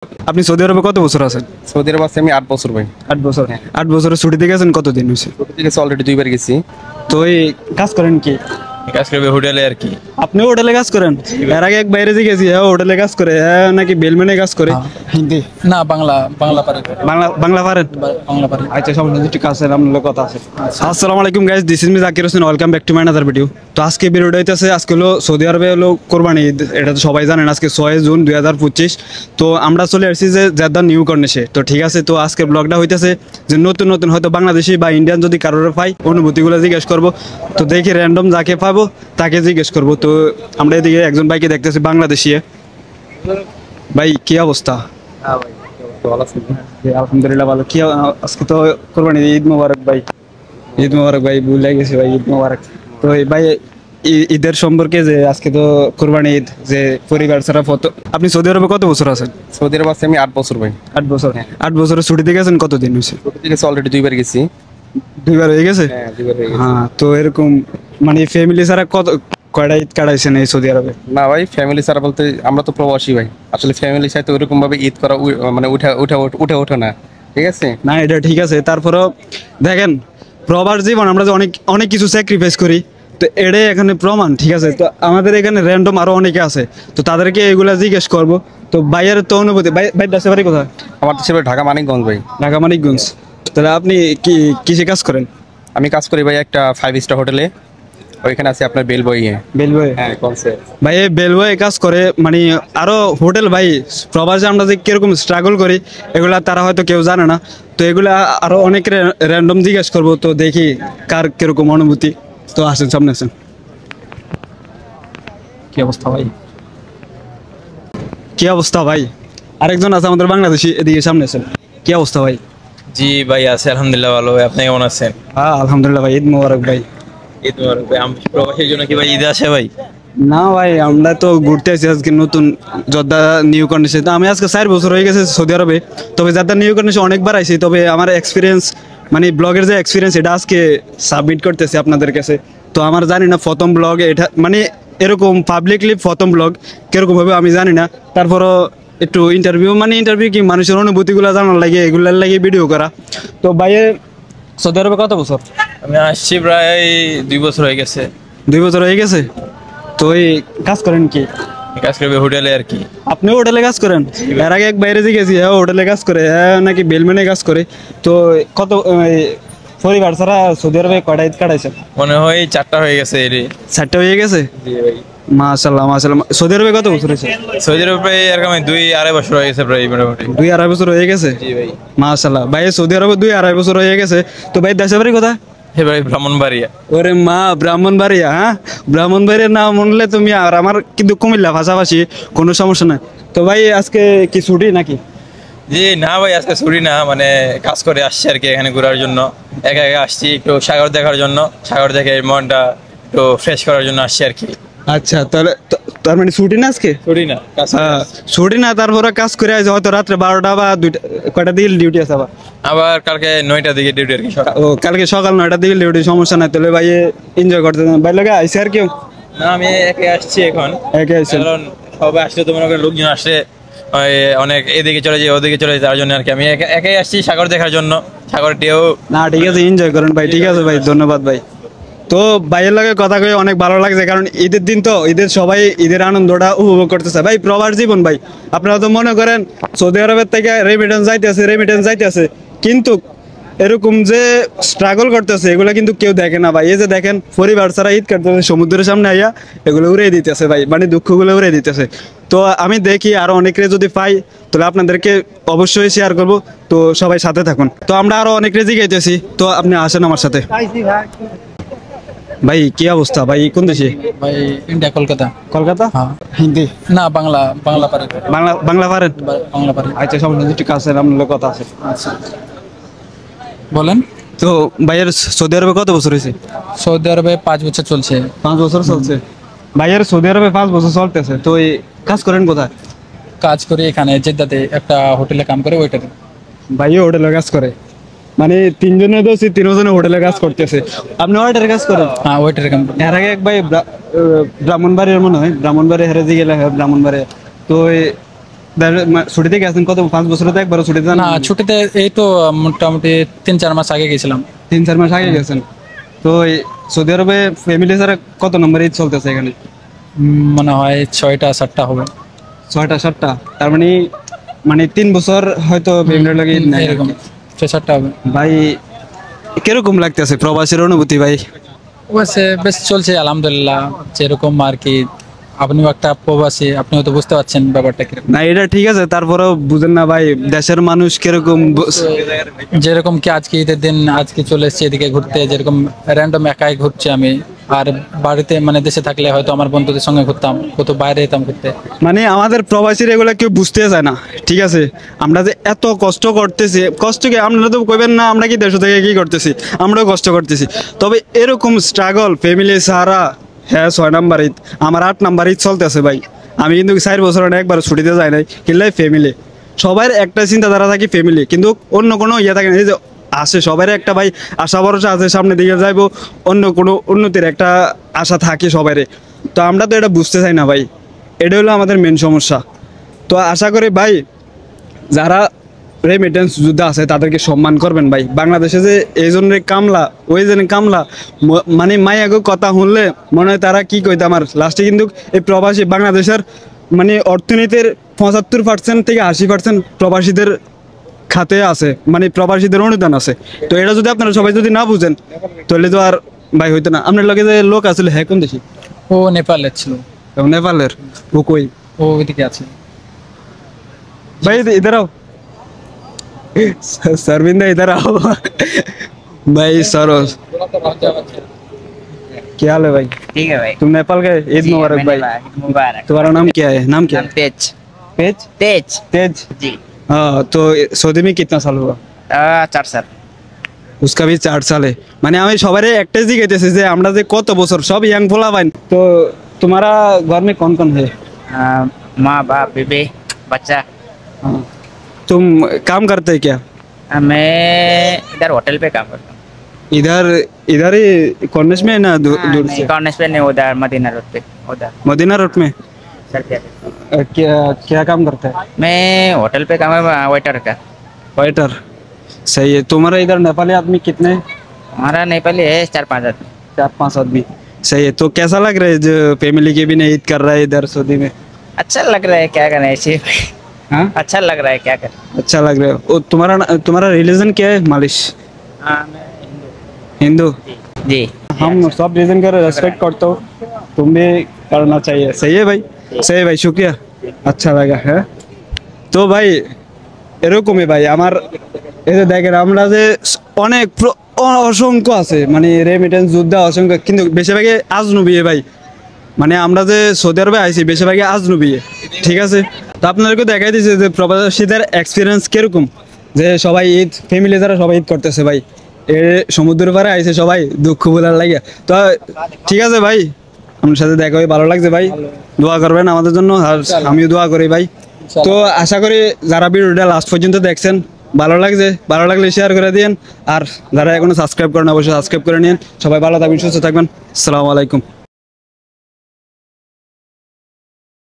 আপনি সৌদি আরবে কত বছর আছেন? সৌদি আরব আছি আমি ৮ বছর ভাই। ৮ বছর। ৮ বছরের ছুটিতে গেছেন কতদিন হইছে? ছোট থেকে অলরেডি ২ বার গেছি। তো এই কাজ করেন কি? কাজ করবে হোটেলে আর কি। আপনিও হোটেলে কাজ করেন? এর আগে এক বাইরে যে গেছি হ্যাঁ হোটেলে কাজ করে হ্যাঁ নাকি বেলমেনে কাজ করে? হিন্দি না বাংলা বাংলা পারে বাংলা পারেন? বাংলা পারে। আচ্ছা সমস্যা নেই, ঠিক আছে আপনার কথা আছে। আসসালামু আলাইকুম guys, this is me Zakir Hossain, welcome back to my another video. তো আজকে ভিডিওটা হইতেছে আজকে হলো সৌদি আরবে হলো কোরবানি ঈদ, এটা তো সবাই জানেন। আজকে 6 জুন 2025। তো আমরা চলে আসছি যে জেদ্দা নিউ কর্নিশে। তো ঠিক আছে, তো আজকের ব্লগটা হইতেছে যে নতুন নতুন হয়তো বাংলাদেশি বা ইন্ডিয়ান যদি কারোর পাই অনুভূতিগুলো জিজ্ঞেস করবো। তো দেখি র্যান্ডম যাকে পাবো তাকে জিজ্ঞেস করবো। তো আমরা এদিকে একজন ভাইকে দেখতেছি বাংলাদেশি। ভাই কি অবস্থা? আলহামদুলিল্লাহ ভালো। কি আজকে তো কোরবানি ঈদ মোবারক ভাই। ঈদ মোবারক ভাই, ভুলে গেছি ভাই, ঈদ মোবারক। তো এই ভাই ঈদের সম্পর্কে যে আজকে তো কোরবানি ঈদ, যে পরিবার ছাড়া ফটো। আপনি সৌদি আরবে কত বছর আছেন? সৌদি আরব আছি আমি ৮ বছর ভাই। ৮ বছর। 8 বছরের ছুটিতে গেছেন কতদিন হয়েছে? ছোট থেকে অলরেডি ২ বার গেছি। 2 বার হয়ে গেছে? হ্যাঁ ২ বার হয়ে গেছে। হ্যাঁ, তো এরকম মানে ফ্যামিলি ছাড়া কয়টা ঈদ কাটাইছেন এই সৌদি আরবে? না ভাই, ফ্যামিলি ছাড়া বলতে আমরা তো প্রবাসী ভাই। আসলে ফ্যামিলির সাথে ওইরকম ভাবে ঈদ করা মানে উঠে না, ঠিক আছে না এটা ঠিক আছে, তারপরেও দেখেন প্রবাস জীবন আমরা যে অনেক অনেক কিছু স্যাক্রিফাইস করি, তো এটাই এখানে প্রমাণ। ঠিক আছে, তো আমাদের এখানে র্যান্ডম আরো অনেকে আছে, তো তাদেরকে এগুলা জিজ্ঞেস করবো। তো ভাইয়ের তো অনুভূতি, ভাই দেশে বাড়ি কোথায়? আমার দেশে ভাই ঢাকা মানিকগঞ্জ ভাই। ঢাকা মানিকগঞ্জ। তাহলে আপনি কি কিসে কাজ করেন? আমি কাজ করি ভাই একটা 5 স্টার হোটেলে, ওইখানে আছে আপনার বেল বইয়ে। বেলবয়ে? হ্যাঁ কনসেপ্ট। ভাই এই বেলবয়ে কাজ করে মানে আরো হোটেল ভাই প্রবাসে আমরা যে কিরকম স্ট্রাগল করি এগুলা তারা হয়তো কেউ জানে না। তো এগুলা আরো অনেক র্যান্ডম জিজ্ঞেস করবো, তো দেখি কার কিরকম অনুভূতি। তো আসেন সামনে আসেন। কি অবস্থা ভাই? কি অবস্থা ভাই? আরেকজন আছে আমাদের বাংলাদেশি, এদিকে সামনে আসেন। কি অবস্থা ভাই? জি ভাই আছে আলহামদুলিল্লাহ ভালো। ভাই আপনি কেমন আছেন? হ্যাঁ আলহামদুলিল্লাহ ভাই, ঈদ মোবারক ভাই। ঈদ মোবারক ভাই। আমি প্রবাসীর জন্য কি ভাই ঈদ আসে ভাই? না ভাই, আমরা তো ঘুরতে আসি আজকে নতুন জর্দা নিউ কন্ডিশন। তো আমি আজকে 4 বছর হয়ে গেছে সৌদি আরবে, তবে জর্দা নিউ কন্ডিশন অনেকবার আইছি। তবে আমার এক্সপিরিয়েন্স মানে ব্লগের যে এক্সপিরিয়েন্স এটা আজকে সাবমিট করতেছি আপনাদের কাছে। তো আমার জানি না প্রথম ব্লগ এটা মানে এরকম পাবলিকলি প্রথম ব্লগ কিরকম হবে আমি জানি না। তারপরও একটু ইন্টারভিউ কি মানুষের অনুভূতিগুলো জানার লাগে, এগুলোর লাগে ভিডিও করা। তো ভাইয়ের সৌদি আরবে কত বছর? আমি আসছি প্রায় 2 বছর হয়ে গেছে। 2 বছর হয়ে গেছে। তো এই কাজ করেন কি? কাজ করবে হোটেলে আর কি। আপনিও হোটেলে কাজ করেন? এর আগে এক বাইরে যে গেছি হ্যাঁ হোটেলে কাজ করে হ্যাঁ নাকি বেলমেনে কাজ করে। তো কত পরিবার ছাড়া সৌদি আরবে কয়টা ঈদ কাটাইছেন? মনে হয় 4টা হয়ে গেছে এরই। 4টা হয়ে গেছে? জি ভাই। মাশাআল্লাহ মাশাআল্লাহ। সৌদি আরবে কত বছর হয়েছে? সৌদি আরবে প্রায় এরকম 2-2.5 বছর হয়ে গেছে প্রায় মোটামুটি। 2-2.5 বছর হয়ে গেছে? জি ভাই। মাশাআল্লাহ ভাই, সৌদি আরবে 2-2.5 বছর হয়ে গেছে। তো ভাই দেশে বাড়ি কোথায়? হে ভাই ব্রাহ্মণবাড়িয়া। ওরে মা, ব্রাহ্মণবাড়িয়া। হ্যাঁ ব্রাহ্মণবাড়িয়ার নাম শুনলে তুমি আর আমার কিন্তু কুমিল্লা পাশাপাশি, কোনো সমস্যা নাই। তো ভাই আজকে কি ছুটি নাকি? জি না ভাই আজকে ছুটি না, মানে কাজ করে আসছি আর কি এখানে ঘোরার জন্য। একা একা আসছি একটু সাগর দেখার জন্য, সাগর দেখে মনটা একটু ফ্রেশ করার জন্য আসছি আর কি। আচ্ছা তাহলে তার মানে ছুটি না আজকে? ছুটি না, কাজ করে হ্যাঁ আসছি। ছুটি না, তারপরে কাজ করে আছে হয়তো রাত্রে 12টা বা 2টা কয়টা দিকে ডিউটি আছে আবার? আবার কালকে 9টার দিকে ডিউটি আর কি সকাল। ও কালকে সকাল 9টার দিকে ডিউটি, সমস্যা নাই। তাহলে ভাই এনজয় করতে ভাই লাগে আইসে আর কেউ? না আমি একে আসছি এখন। একে আইসেন? কারণ সবাই আসলে তো মনে করেন লোকজন আসলে অনেক এদিকে চলে যায় ওদিকে চলে যায়, তার জন্য আর কি আমি একাই আসছি সাগর দেখার জন্য। সাগরটিও না ঠিক আছে, এনজয় করেন ভাই। ঠিক আছে ভাই, ধন্যবাদ ভাই। তো ভাইয়ের লাগে কথা কয়ে অনেক ভালো লাগছে, কারণ ঈদের দিন তো ঈদের সবাই ঈদের আনন্দটা উপভোগ করতেছে। ভাই প্রবাস জীবন ভাই, আপনারা তো মনে করেন সৌদি আরবের থেকে রেমিটেন্স যাইতেছে, কিন্তু এরকম যে স্ট্রাগল করতেছে এগুলো কিন্তু কেউ দেখে না ভাই। এই যে দেখেন পরিবার ছাড়া ঈদ কাটতেছে সমুদ্রের সামনে আইয়া, এগুলো উড়িয়ে দিতেছে ভাই, মানে দুঃখগুলো উড়িয়ে দিতেছে। তো আমি দেখি আরো অনেকে যদি পাই তাহলে আপনাদেরকে অবশ্যই শেয়ার করব। তো সবাই সাথে থাকুন। তো আমরা আরো অনেক রেজি গাইতেছি, তো আপনি আসেন আমার সাথে। ভাই কি অবস্থা ভাই, কোন দেশে? ভাই ইন্ডিয়া কলকাতা। কলকাতা? হ্যাঁ। হিন্দি না বাংলা বাংলা পারে বাংলা পারেন? বাংলা পারে। আচ্ছা সমস্যা নেই, ঠিক আছে আপনার কথা আছে। আচ্ছা বলেন। তো ভাইয়ের সৌদি আরবে কত বছর হয়েছে? সৌদি আরবে 5 বছর চলছে। 5 বছর চলছে। ভাইয়ের সৌদি আরবে 5 বছর চলতেছে। তো এই কাজ করেন কোথায়? কাজ করি এখানে জেদ্দাতে একটা হোটেলে কাম করে ওইটাতে। ভাইও হোটেলে কাজ করে, মানে 3 জনের দোষী 3 জনে হোটেলে কাজ করতেছে। আপনি হোটেলে কাজ করেন? হ্যাঁ ওইটারে কাম করি। এর আগে এক ভাই ব্রাহ্মণবাড়িয়ার মনে হয় ব্রাহ্মণবাড়ি হেরে দিয়ে গেলে ব্রাহ্মণবাড়ি। তো ছুটিতে গেছেন কত 5 বছরে তো একবার ছুটিতে যান না ছুটিতে এই তো মোটামুটি 3-4 মাস আগে গেছিলাম। 3-4 মাস আগে গেছেন। তো এই সৌদি আরবে ফ্যামিলি ছাড়া কত নম্বর ঈদ চলতেছে এখানে? মনে হয় 6টা-7টা হবে 6টা-7টা, তার মানে 3 বছর হয়তো ফ্যামিলির লাগে ঈদ নাই এরকম। আর কি। 6-7টা হবে। ভাই কিরকম লাগতেছে প্রবাসীর অনুভূতি ভাই? ওইসে বেশ চলছে আলহামদুলিল্লাহ, যেরকম আর কি। আপনিও একটা প্রবাসী, আপনিও তো বুঝতে পারছেন ব্যাপারটা কিরকম। না এটা ঠিক আছে, তারপরেও বুঝেন না ভাই দেশের মানুষ কিরকম যেরকম কি আজকে ঈদের দিন আজকে চলে এসেছি এদিকে ঘুরতে, যেরকম র্যান্ডম একাই ঘুরছি আমি। আর বাড়িতে মানে দেশে থাকলে হয়তো আমার বন্ধুদের সঙ্গে ঘুরতাম, কোথাও বাইরে যেতাম ঘুরতে। মানে আমাদের প্রবাসীর এগুলা কেউ বুঝতে চায় না, ঠিক আছে? আমরা যে এত কষ্ট করতেছি, কষ্ট কি আপনারা তো কইবেন না আমরা কি দেশ থেকে কি করতেছি, আমরাও কষ্ট করতেছি। তবে এরকম স্ট্রাগল ফ্যামিলি সারা, হ্যাঁ 6 নাম্বার ঈদ, আমার 8 নাম্বার ঈদ চলতেছে ভাই। আমি কিন্তু 4 বছর একবার ছুটিতে যাই নাই, কিন্তু ফ্যামিলি সবার একটা চিন্তাধারা থাকে ফ্যামিলি, কিন্তু অন্য কোনো ইয়ে থাকে না। এই যে আসে সবার একটা ভাই আশা ভরসা আছে সামনের দিকে যাইবো, অন্য কোনো উন্নতির একটা আশা থাকে সবারই। তো আমরা তো এটা বুঝতে চাই না ভাই, এটা হলো আমাদের মেন সমস্যা। তো আশা করি ভাই যারা রেমিটেন্স যোদ্ধা আছে তাদেরকে সম্মান করবেন ভাই। বাংলাদেশে যে এই জন্য কামলা ওই জন্য কামলা, মানে মায়াগো কথা শুনলে মনে হয় তারা কি কইতে আমার লাস্টে কিন্তু এই প্রবাসী বাংলাদেশের মানে অর্থনীতির 75% থেকে 80% প্রবাসীদের খাতে আছে, মানে প্রবাসীদের অনুদান আছে। তো এটা যদি আপনারা সবাই যদি না বুঝেন তাহলে তো আর ভাই হইতো না। আপনার লগে যে লোক আসলে হ্যাঁ কোন দেশি? ও নেপালের ছিল। নেপালের? ও কই? ও ওইদিকে আছে। भाई इधर आओ, शर्मिंदा इधर आओ। भाई सरोज क्या हाल है भाई? ठीक है भाई। तुम नेपाल गए? ईद जी, मुबारक मैंने भाई। ईद मुबारक। तुम्हारा नाम क्या है? नाम क्या नाम है? तेज। तेज? तेज तेज। जी। हाँ तो सऊदी में कितना साल हुआ? 4 साल। उसका भी 4 साल है। মানে আমি সবারে একটাই জিজ্ঞাসা যে আমরা যে কত বছর সব ইয়াং পোলা ভাই। তো तुम्हारा घर में कौन कौन है? माँ बाप बीबी बच्चा। हाँ। तुम काम करते हैं क्या? मैं इधर होटल पे काम करता हूँ। इधर इधर ही कॉर्निश में ना दूर से? कॉर्निश पे नहीं, उधर मदीना रोड पे उधर। मदीना रोड में? सर क्या क्या क्या काम करता है? मैं होटल पे काम है वेटर का। वेटर। सही है। तुम्हारा इधर नेपाली आदमी कितने हैं? हमारा नेपाली है 4-5 आदमी। 4-5 आदमी। सही है। तो कैसा लग रहा है जो फैमिली के भी नहीं ईद कर रहा है इधर सऊदी में? अच्छा लग रहा है, क्या करें ऐसे। हाँ अच्छा लग रहा है, क्या करें। अच्छा लग रहा है। और तुम्हारा रिलीजन क्या है? मालिश? हाँ मैं हिंदू? जी। हम सब रीजन का रेस्पेक्ट करता हूँ, तुम भी करना चाहिए। सही है भाई, सही है भाई, शुक्रिया, अच्छा लगा है। তো ভাই এরকমই ভাই আমার এই যে দেখেন আমরা যে অনেক অসংখ্য আছে মানে রেমিটেন্স যোদ্ধা অসংখ্য, কিন্তু বেশিরভাগই আজনবী ভাই। মানে আমরা যে সৌদি আরবে আইছি বেশিরভাগই আজনবী, ঠিক আছে? তো আপনাদেরকে দেখাই দিয়েছে যে প্রবাসীদের এক্সপিরিয়েন্স কিরকম, যে সবাই ঈদ ফ্যামিলি যারা সবাই ঈদ করতেছে ভাই। এ সমুদ্রের পাড়ে আইছে সবাই দুঃখ বোলার লাগে। তো ঠিক আছে ভাই, আপনার সাথে দেখা হয়ে ভালো লাগছে ভাই, দোয়া করবেন আমাদের জন্য আর আমিও দোয়া করি ভাই। তো আশা করি যারা ভিডিওটা লাস্ট পর্যন্ত দেখছেন ভালো লাগছে, ভালো লাগলে শেয়ার করে দিন, আর যারা এখনো সাবস্ক্রাইব করেন অবশ্যই সাবস্ক্রাইব করে নিন। সবাই ভালো থাকবেন, সুস্থ থাকবেন, আসসালামু আলাইকুম।